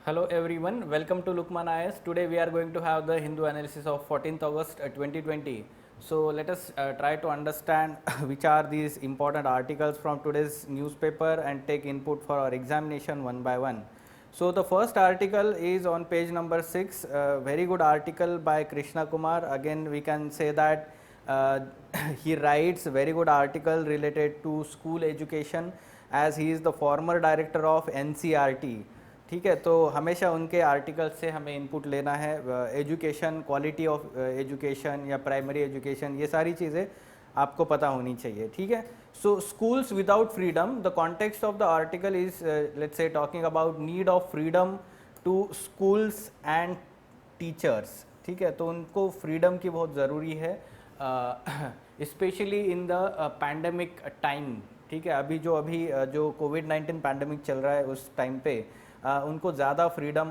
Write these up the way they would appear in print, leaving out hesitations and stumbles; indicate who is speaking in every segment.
Speaker 1: Hello everyone, welcome to Lukman IS. Today we are going to have the Hindu analysis of 14th August 2020. So let us try to understand which are these important articles from today's newspaper and take input for our examination one by one. So the first article is on page number 6, very good article by Krishna Kumar. Again we can say that uh, he writes very good article related to school education as he is the former director of NCRT. ठीक है, तो हमेशा उनके article से हमें input लेना है, education, quality of education या प्राइमरी एजुकेशन, ये सारी चीज़ें आपको पता होनी चाहिए. ठीक है, so schools without freedom, the context of the article is let's say talking about need of freedom to schools and teachers. ठीक है, तो उनको फ्रीडम की बहुत ज़रूरी है, specially in the pandemic time. ठीक है, अभी जो कोविड-19 पैंडमिक चल रहा है उस टाइम पे उनको ज़्यादा फ्रीडम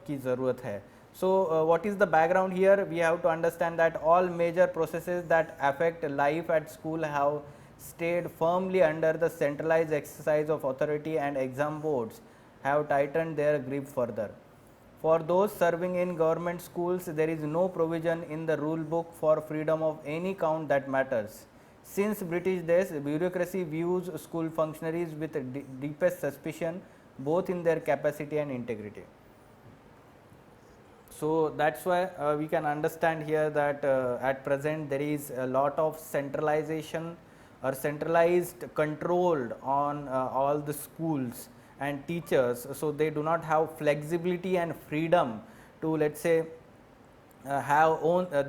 Speaker 1: की ज़रूरत है. So what is the background here? We have to understand that all major processes that affect life at school have stayed firmly under the centralized exercise of authority, and exam boards have tightened their grip further. For those serving in government schools, there is no provision in the rule book for freedom of any kind that matters. Since British days, bureaucracy views school functionaries with deepest suspicion, both in their capacity and integrity. So that's why we can understand here that at present there is a lot of centralization or centralized control on all the schools and teachers, so they do not have flexibility and freedom to, let's say, have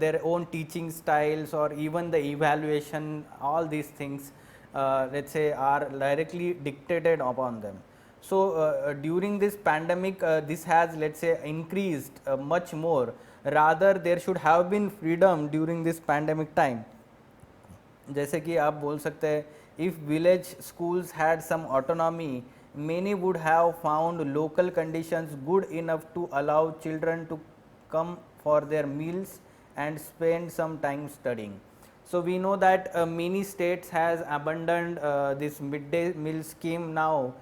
Speaker 1: their own teaching styles, or even the evaluation. All these things let's say are directly dictated upon them. So during this pandemic, this has, let's say, increased much more. Rather there should have been freedom during this pandemic time. जैसे कि आप बोल सकते हैं, if village schools had some autonomy, many would have found local conditions good enough to allow children to come for their meals and spend some time studying. So we know that many states has abandoned this midday meal scheme now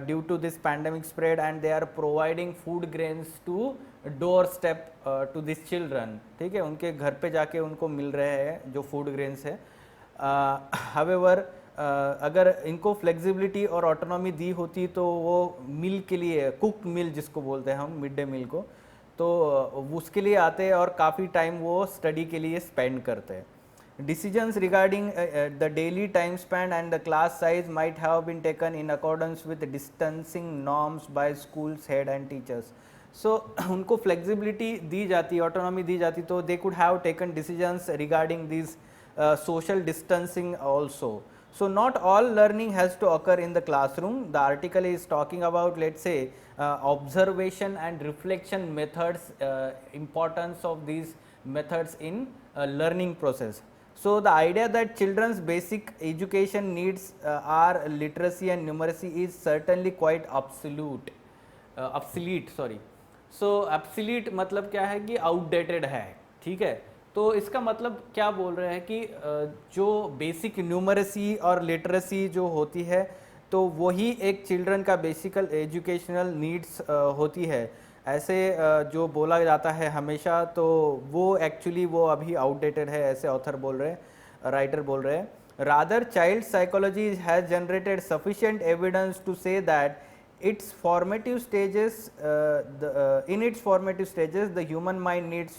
Speaker 1: due to this pandemic spread, and they are providing food grains to doorstep to these children. ठीक है, उनके घर पे जाके उनको मिल रहे हैं जो फूड ग्रेन्स है. हावेवर अगर इनको फ्लेक्सिबिलिटी और ऑटोनॉमी दी होती तो वो मिल के लिए, कुक मिल जिसको बोलते हैं हम, मिड डे मील को, तो उसके लिए आते और काफ़ी टाइम वो स्टडी के लिए स्पेंड करते हैं. Decisions regarding the daily time span and the class size might have been taken in accordance with the distancing norms by schools head and teachers. So उनको flexibility दी जाती, autonomy दी जाती, तो they could have taken decisions regarding these social distancing also. So not all learning has to occur in the classroom. The article is talking about, let's say, observation and reflection methods, importance of these methods in learning process. So the idea that children's basic education needs are literacy and numeracy is certainly quite obsolete. So obsolete मतलब क्या है कि outdated है. ठीक है, तो इसका मतलब क्या बोल रहे हैं कि जो बेसिक न्यूमरेसी और लिटरेसी जो होती है, तो वही एक चिल्ड्रन का बेसिकल एजुकेशनल नीड्स होती है, ऐसे जो बोला जाता है हमेशा, तो वो एक्चुअली वो अभी आउटडेटेड है, ऐसे ऑथर बोल रहे हैं, राइटर बोल रहे हैं. Rather child psychology has generated sufficient evidence to say that its formative stages in its formative stages the human mind needs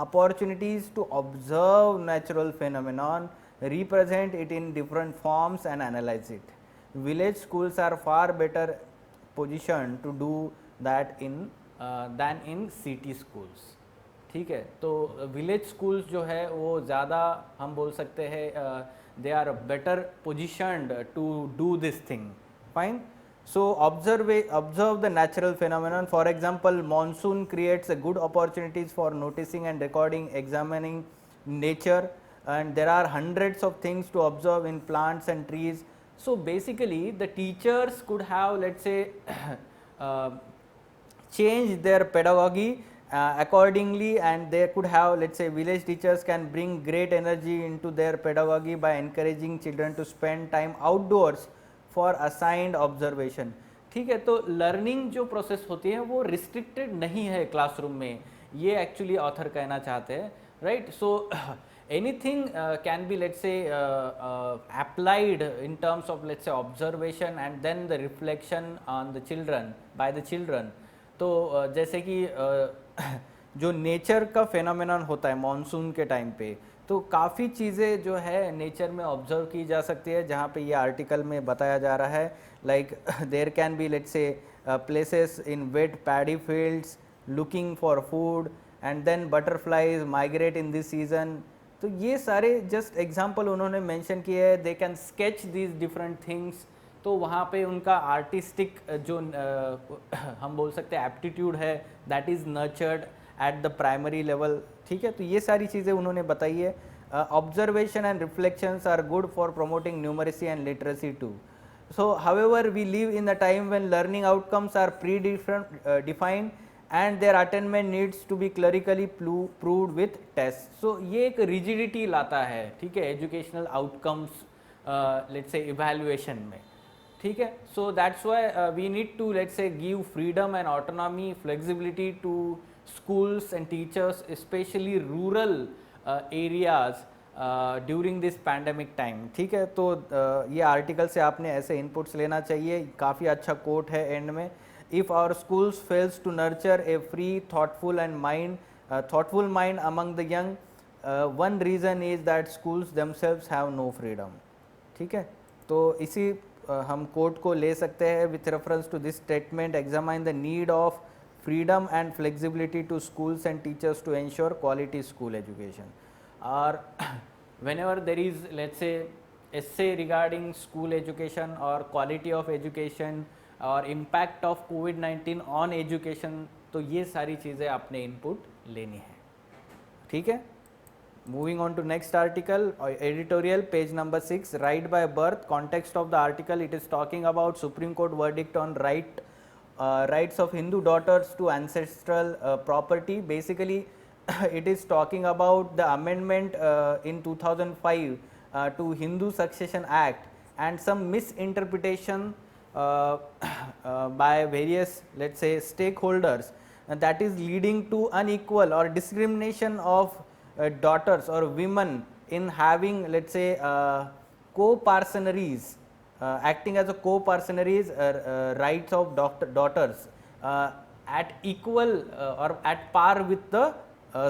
Speaker 1: opportunities to observe natural phenomenon, represent it in different forms and analyze it. Village schools are far better positioned to do that in than in city schools. ठीक है, तो village schools जो है वो ज़्यादा हम बोल सकते हैं they are better positioned to do this thing. Fine. So observe the natural phenomenon. For example, monsoon creates a good opportunities for noticing and recording, examining nature, and there are hundreds of things to observe in plants and trees. So basically the teachers could have, let's say, changed their pedagogy accordingly, and they could have, let's say, village teachers can bring great energy into their pedagogy by encouraging children to spend time outdoors for assigned observation. ठीक है, तो learning जो process होती है वो restricted नहीं है classroom में, ये एक्चुअली ऑथर कहना चाहते हैं, right. So anything can be let's से applied in terms of let's say observation and then the reflection on the children by the children. तो जैसे कि जो नेचर का फेनोमेनन होता है मॉनसून के टाइम पे, तो काफ़ी चीज़ें जो है नेचर में ऑब्जर्व की जा सकती है, जहाँ पे ये आर्टिकल में बताया जा रहा है. Like there can be let's say places in wet paddy fields looking for food and then butterflies migrate in this season. तो ये सारे जस्ट एग्जाम्पल उन्होंने मेंशन किए हैं. They can sketch these different things. तो वहाँ पे उनका आर्टिस्टिक जो हम बोल सकते हैं एप्टीट्यूड है, that is nurtured at the primary level. ठीक है, तो ये सारी चीज़ें उन्होंने बताई है. Observation and reflections are good for promoting numeracy and literacy too. So however we live in the time when learning outcomes are defined and their attainment needs to be clerically proved with tests. So ये एक rigidity लाता है, ठीक है, educational outcomes let's say evaluation में. ठीक है, so that's why we need to let's say give freedom and autonomy, flexibility to schools and teachers, especially rural areas during this pandemic time. ठीक है, तो ये आर्टिकल से आपने ऐसे इनपुट्स लेना चाहिए. काफ़ी अच्छा कोट है एंड में. If our schools fails to nurture a free thoughtful mind among the young, one reason is that schools themselves have no freedom. ठीक है, तो इसी हम कोट को ले सकते हैं. With reference to this statement, examine the need of freedom and flexibility to schools and teachers to ensure quality school education. Or whenever there is let's say essay regarding school education or quality of education or impact of COVID-19 on education, तो ये सारी चीज़ें आपने input लेनी है. ठीक है, moving on to next article, editorial page number 6, right by birth. Context of the article, it is talking about Supreme Court verdict on rights of Hindu daughters to ancestral property. Basically it is talking about the amendment in 2005 to Hindu Succession Act and some misinterpretation by various let's say stakeholders, and that is leading to unequal or discrimination of daughters or women in having let's say co-parcenaries, acting as a co-parcenaries rights of daughters at equal or at par with the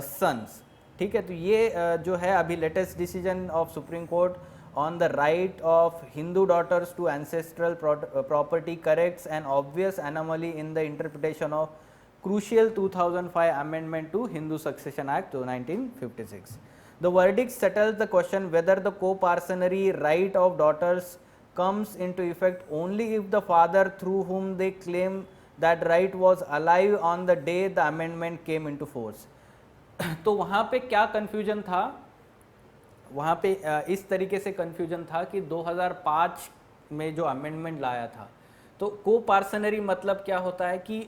Speaker 1: sons. ठीक है, तो ये जो है अभी latest decision of supreme court on the right of Hindu daughters to ancestral property corrects an obvious anomaly in the interpretation of crucial 2005 amendment to Hindu Succession Act to 1956. The verdict settles the question whether the co-parcenary right of daughters comes into effect only if the father through whom they claim that right was alive on the day the amendment came into force. तो वहाँ पे क्या confusion था, वहाँ पे इस तरीके से कन्फ्यूजन था कि 2005 में जो अमेंडमेंट लाया था, तो को पार्सनरी मतलब क्या होता है कि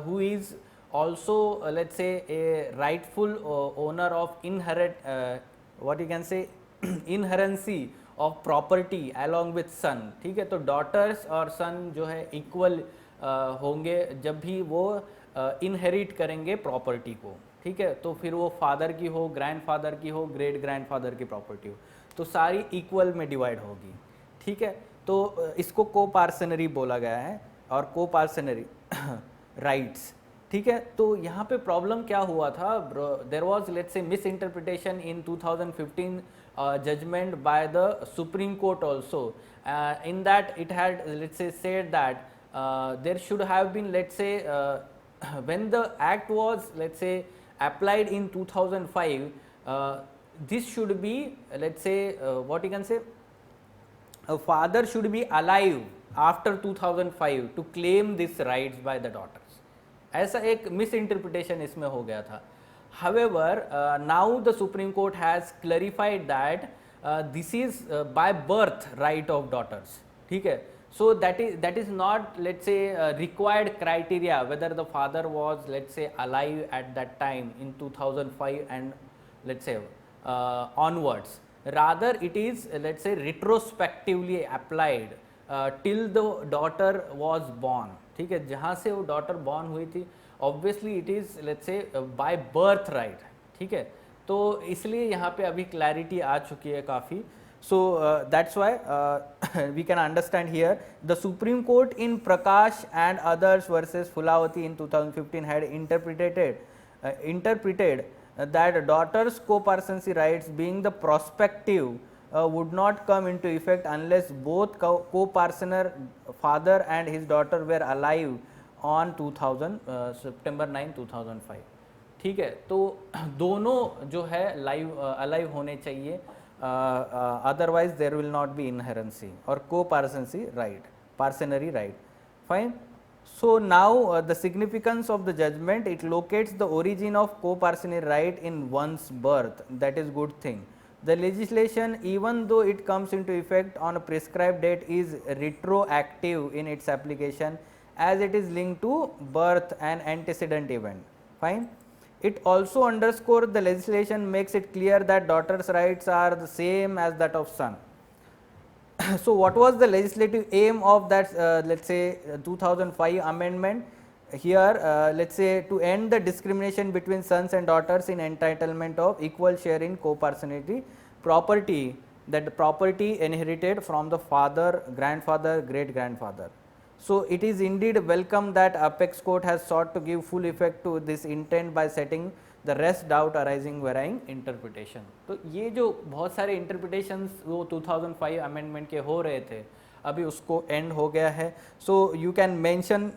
Speaker 1: who is also let's say a rightful owner of what you can say inheritance of property along with son. ठीक है, तो डॉटर्स और सन जो है इक्वल होंगे जब भी वो इनहेरिट करेंगे प्रॉपर्टी को. ठीक है, तो फिर वो फादर की हो, ग्रैंडफादर की हो, ग्रेट ग्रैंडफादर की प्रॉपर्टी हो, तो सारी इक्वल में डिवाइड होगी. ठीक है, तो इसको को पार्सनरी बोला गया है और को पार्सनरी राइट्स. ठीक है, तो यहाँ पे प्रॉब्लम क्या हुआ था, there was let's say misinterpretation in 2015 judgement by the supreme court also. In that it had let's say said that there should have been let's say when the act was let's say applied in 2005, this should be let's say what you can say, a father should be alive after 2005 to claim this rights by the daughters. ऐसा एक miss interpretation इसमें हो गया था. However, now the Supreme Court has clarified that this is by birth right of daughters. ठीक है, so that is not let's say required criteria whether the father was let's say alive at that time in 2005 and let's say onwards. Rather it is let's say retrospectively applied till the daughter was born. ठीक है, जहाँ से वो daughter born हुई थी, obviously it is let's से by birth right, ठीक है, तो इसलिए यहाँ पे अभी क्लैरिटी आ चुकी है काफ़ी. So that's why we can understand here the Supreme Court in Prakash and others versus Fulavati in 2015 had interpreted that daughter's co-parency rights being the prospective would not come into effect unless both co-parsoner father and his daughter were alive on 2000 September 9 2005. ठीक है, तो दोनों जो है live alive होने चाहिए, otherwise there will not be inherency or co-parency right, parsonary right. Fine. So now the significance of the judgment, it locates the origin of co-parency right in one's birth. That is good thing. The legislation, even though it comes into effect on a prescribed date, is retroactive in its application as it is linked to birth and antecedent event. Fine. It also underscores the legislation makes it clear that daughter's rights are the same as that of son. So what was the legislative aim of that let's say 2005 amendment? Here let's say to end the discrimination between sons and daughters in entitlement of equal share in co-paternity property, that property inherited from the father, grandfather, great grandfather. So it is indeed welcome that Apex Court has sought to give full effect to this intent by setting the rest doubt arising varying interpretation. तो ये जो बहुत सारे interpretations वो 2005 amendment के हो रहे थे, अभी उसको end हो गया है. So you can mention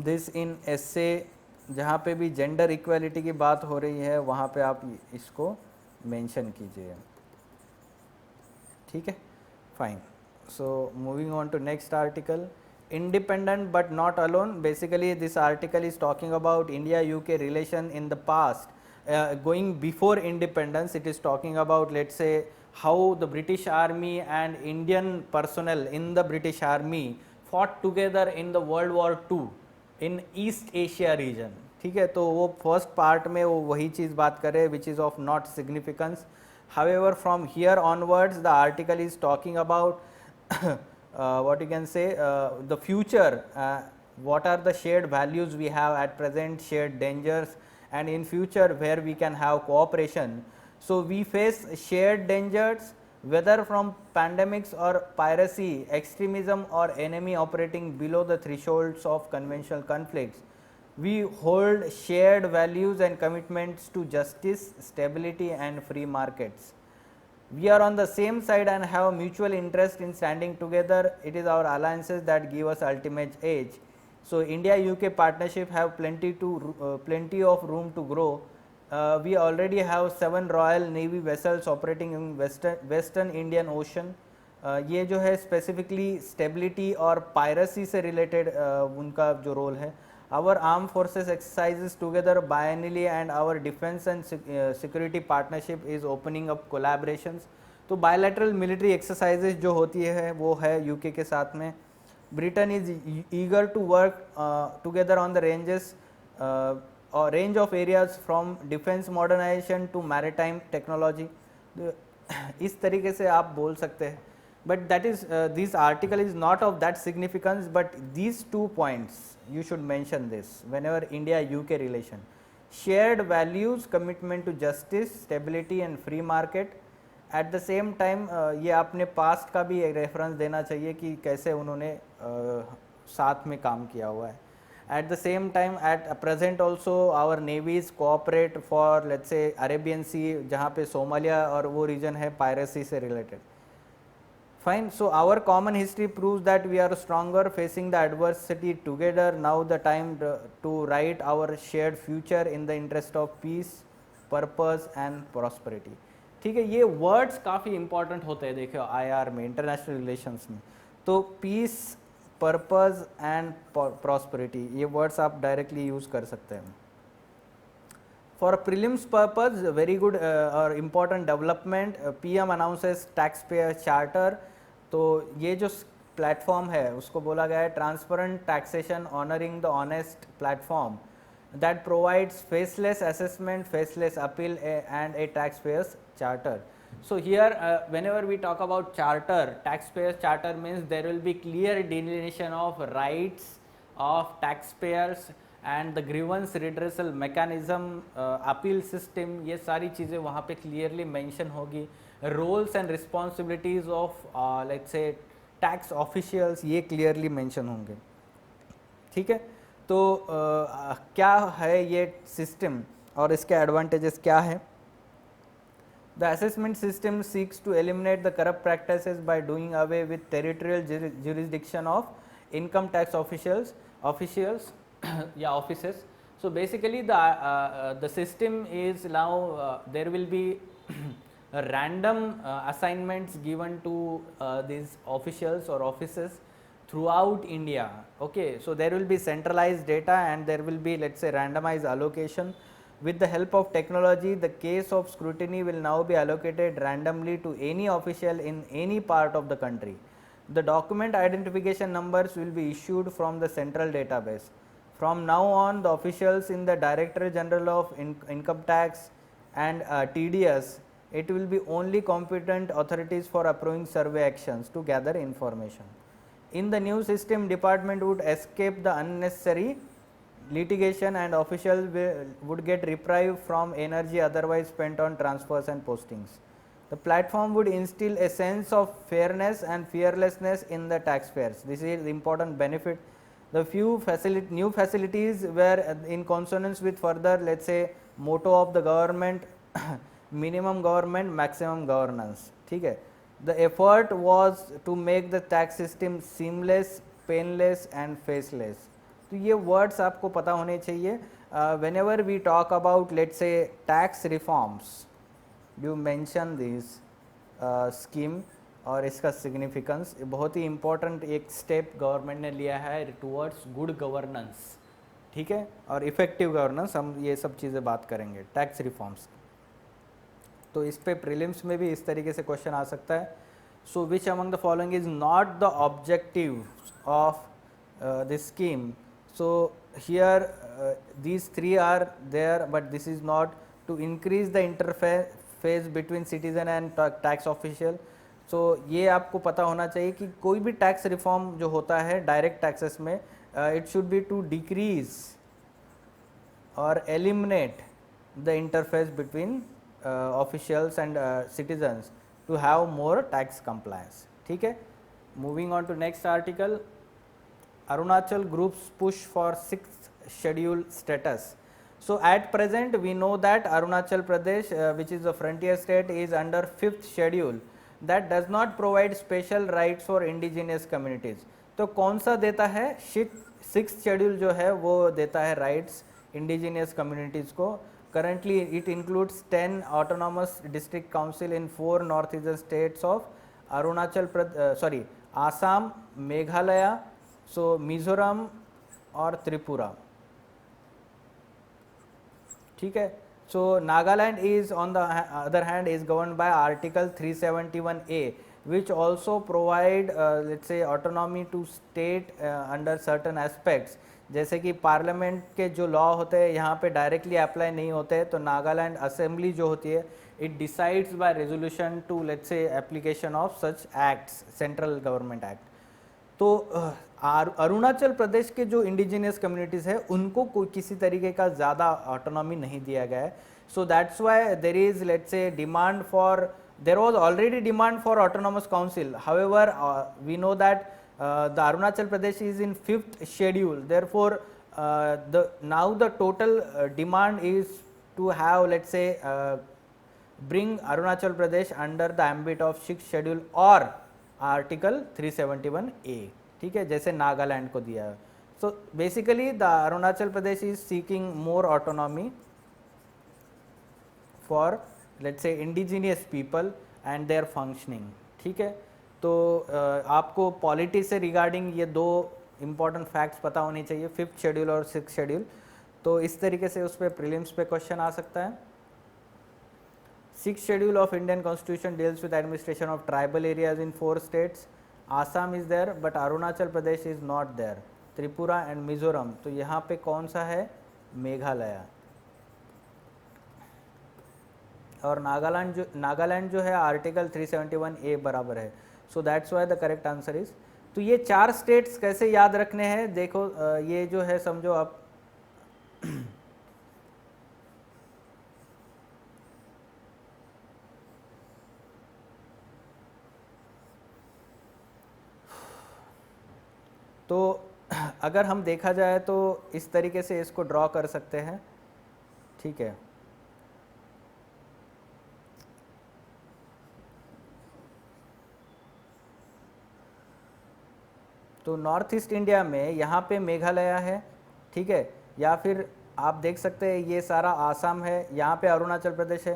Speaker 1: this in essay, जहाँ पे भी gender equality की बात हो रही है वहाँ पे आप इसको mention कीजिए, ठीक है, fine. So moving on to next article, independent but not alone. Basically this article is talking about India UK relation in the past, going before independence. It is talking about, let's say, how the British Army and Indian personnel in the British Army fought together in the World War II in East Asia region. ठीक है, तो वो first part में वो वही चीज़ बात करे which is of not significance. However, from here onwards the article is talking about what you can say, the future, what are the shared values we have at present, shared dangers, and in future where we can have cooperation. So we face shared dangers whether from pandemics or piracy, extremism or enemy operating below the thresholds of conventional conflicts. We hold shared values and commitments to justice, stability and free markets. We are on the same side and have mutual interest in standing together. It is our alliances that give us ultimate edge. So India UK partnership have plenty of room to grow. We already have 7 Royal Navy vessels operating in Western Indian Ocean. ये जो है specifically stability और piracy से related उनका जो role है. Our armed forces exercises together biennially and our defense and security partnership is opening up collaborations. तो bilateral military exercises जो होती है वो है UK के साथ में. Britain is eager to work together on the range of areas from defense modernization to maritime technology. इस तरीके से आप बोल सकते हैं. But that is this article is not of that significance, but these 2 points you should mention this whenever India UK relation. Shared values, commitment to justice, stability and free market. At the same time ये आपने past का भी एक reference देना चाहिए कि कैसे उन्होंने साथ में काम किया हुआ है. At the same time, at present also our navies cooperate for, let's say, Arabian Sea, जहाँ पे Somalia और वो region है piracy से related. Fine. So our common history proves that we are stronger facing the adversity together. Now the time to write our shared future in the interest of peace, purpose and prosperity. ठीक है, ये words काफ़ी important होते हैं देखो IR में, international relations में. तो peace, purpose and prosperity ये words आप directly use कर सकते हैं. For prelims purpose, very good or important development, PM announces taxpayer charter. तो ये जो प्लेटफॉर्म है उसको बोला गया है transparent taxation honouring the honest platform that provides faceless assessment, faceless appeal and A taxpayers charter. So here whenever we talk about charter, taxpayers charter means there will be clear delineation of rights of taxpayers and the grievance redressal mechanism, appeal system, ये सारी चीज़ें वहाँ पे clearly mention होगी. Roles and responsibilities of let's say tax officials ये clearly mention होंगे. ठीक है, तो क्या है ये सिस्टम और इसके एडवांटेजेस क्या है. The assessment system seeks to eliminate the corrupt practices by doing away with territorial jurisdiction of income tax officials yeah, offices. So basically the system is now there will be random assignments given to these officials or offices throughout India. Okay, so there will be centralized data and there will be, let's say, randomized allocation. With the help of technology, the case of scrutiny will now be allocated randomly to any official in any part of the country. The document identification numbers will be issued from the central database. From now on, the officials in the Director General of Income Tax and TDS, it will be only competent authorities for approving survey actions to gather information. In the new system, department would escape the unnecessary litigation and officials would get reprieve from energy otherwise spent on transfers and postings. The platform would instill a sense of fairness and fearlessness in the taxpayers. This is the important benefit. The few new facilities were in consonance with further, let's say, motto of the government minimum government, maximum governance. ठीक है. The effort was to make the tax system seamless, painless and faceless. तो ये words आपको पता होने चाहिए. Whenever we talk about, let's say, tax reforms, you mention this scheme और इसका सिग्निफिकेंस. बहुत ही इम्पोर्टेंट एक स्टेप गवर्नमेंट ने लिया है टूवर्ड्स गुड गवर्नेंस. ठीक है, और इफेक्टिव गवर्नेंस, हम ये सब चीज़ें बात करेंगे टैक्स रिफॉर्म्स. तो इस पे प्रीलिम्स में भी इस तरीके से क्वेश्चन आ सकता है. So which among the following is not the objective of this scheme. So here these three are there, but this is not to increase the interface between citizen and tax official. So ये आपको पता होना चाहिए कि कोई भी tax reform जो होता है डायरेक्ट टैक्सेस में, it should be to decrease or eliminate the interface between officials and citizens to have more tax compliance. ठीक है, moving on to next article. Arunachal groups push for 6th schedule status. So at present we know that Arunachal Pradesh, which is a frontier state, is under 5th schedule that does not provide special rights for indigenous communities. तो कौन सा देता है? 6th schedule जो है वो देता है राइट्स इंडिजिनियस कम्युनिटीज़ को. Currently it includes 10 autonomous district council in 4 northeastern states of Assam, Meghalaya, so Mizoram और त्रिपुरा. ठीक है. So Nagaland is on the other hand is governed by Article 371A, which also provide let's say autonomy to state under certain aspects. जैसे कि parliament के जो law होते हैं यहाँ पे डायरेक्टली अप्लाई नहीं होते, तो नागालैंड असेंबली जो होती है it decides by resolution to let's say application of such acts, central government act. तो अरुणाचल प्रदेश के जो इंडिजिनियस कम्युनिटीज़ है उनको कोई किसी तरीके का ज़्यादा ऑटोनॉमी नहीं दिया गया है. So that's why there is let's say demand for, there was already demand for autonomous council. However we know that the Arunachal Pradesh is in 5th schedule, therefore now the total demand is to have, let's say, bring Arunachal Pradesh under the ambit of 6th schedule or Article 371A. ठीक है, जैसे नागालैंड को दिया है. So basically the Arunachal Pradesh is seeking more autonomy for, let's say, indigenous people and their functioning. ठीक है. तो आपको पॉलिटी से रिगार्डिंग ये दो इम्पॉर्टेंट फैक्ट्स पता होनी चाहिए, 5th शेड्यूल और 6th शेड्यूल. तो इस तरीके से उस पर प्रीलिम्स पे क्वेश्चन आ सकता है. 6th schedule of Indian constitution deals with administration of tribal areas in 4 states. Assam is there but Arunachal Pradesh is not there. Tripura and Mizoram, तो यहाँ पे कौन सा है? मेघालय. और नागालैंड जो है आर्टिकल 371A बराबर है. So that's why the correct answer is तो ये 4 स्टेट्स कैसे याद रखने हैं, देखो ये जो है समझो आप तो अगर हम देखा जाए तो इस तरीके से इसको ड्रॉ कर सकते हैं, ठीक है। तो नॉर्थ ईस्ट इंडिया में यहाँ पे मेघालय है, ठीक है, या फिर आप देख सकते हैं ये सारा आसाम है, यहाँ पे अरुणाचल प्रदेश है।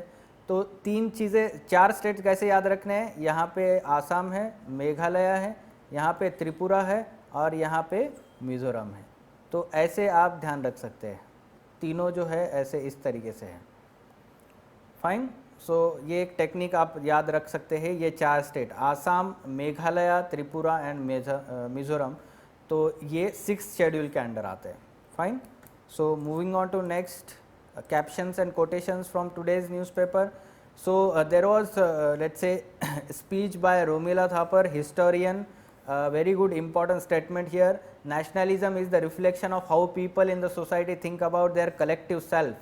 Speaker 1: तो 3 चीज़ें, 4 स्टेट कैसे याद रखने हैं, यहाँ पे आसाम है, मेघालय है, यहाँ पे त्रिपुरा है और यहाँ पे मिज़ोरम है। तो ऐसे आप ध्यान रख सकते हैं, तीनों जो है ऐसे इस तरीके से है। फाइन। सो ये एक टेक्निक आप याद रख सकते हैं, ये 4 स्टेट आसाम, मेघालय, त्रिपुरा एंड मिज़ोरम, तो ये 6 शेड्यूल के अंडर आते हैं। Fine. So moving on to next, captions and quotations from today's newspaper. So there was let's say speech by Romila Thapar, historian, very good important statement here. Nationalism is the reflection of how people in the society think about their collective self.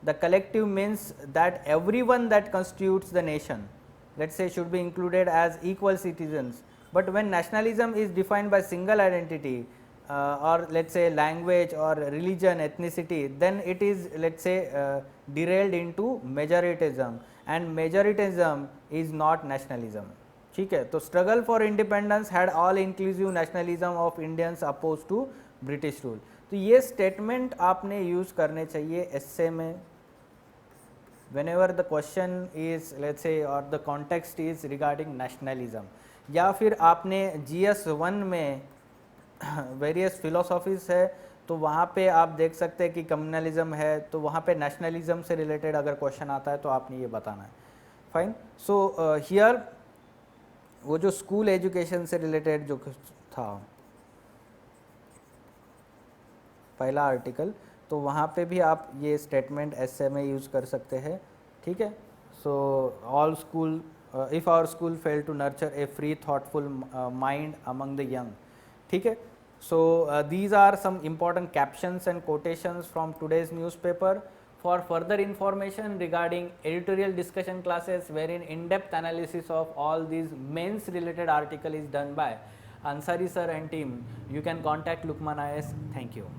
Speaker 1: The collective means that everyone that constitutes the nation, let's say, should be included as equal citizens. But when nationalism is defined by single identity, or let's say language or religion, ethnicity, then it is, let's say, derailed into majoritism, and majoritism is not nationalism, ठीक है। तो struggle for independence had all inclusive nationalism of Indians opposed to British rule. तो ये statement आपने use करने चाहिए एस्से में, whenever the question is, let's say, or the context is regarding nationalism, या फिर आपने GS1 में वेरियस फिलोसॉफीज है तो वहाँ पे आप देख सकते हैं कि कम्युनलिज्म है, तो वहाँ पे नेशनलिज्म से रिलेटेड अगर क्वेश्चन आता है तो आपने ये बताना है। फाइन। सो हियर वो जो स्कूल एजुकेशन से रिलेटेड जो था पहला आर्टिकल, तो वहाँ पे भी आप ये स्टेटमेंट एस्से में यूज़ कर सकते हैं, ठीक है। So all school, if our school fail to nurture a free thoughtful mind among the young, ठीक है। So these are some important captions and quotations from today's newspaper. For further information regarding editorial discussion classes wherein in-depth analysis of all these men's related article is done by Ansari sir and team, you can contact Lukman IS. Thank you.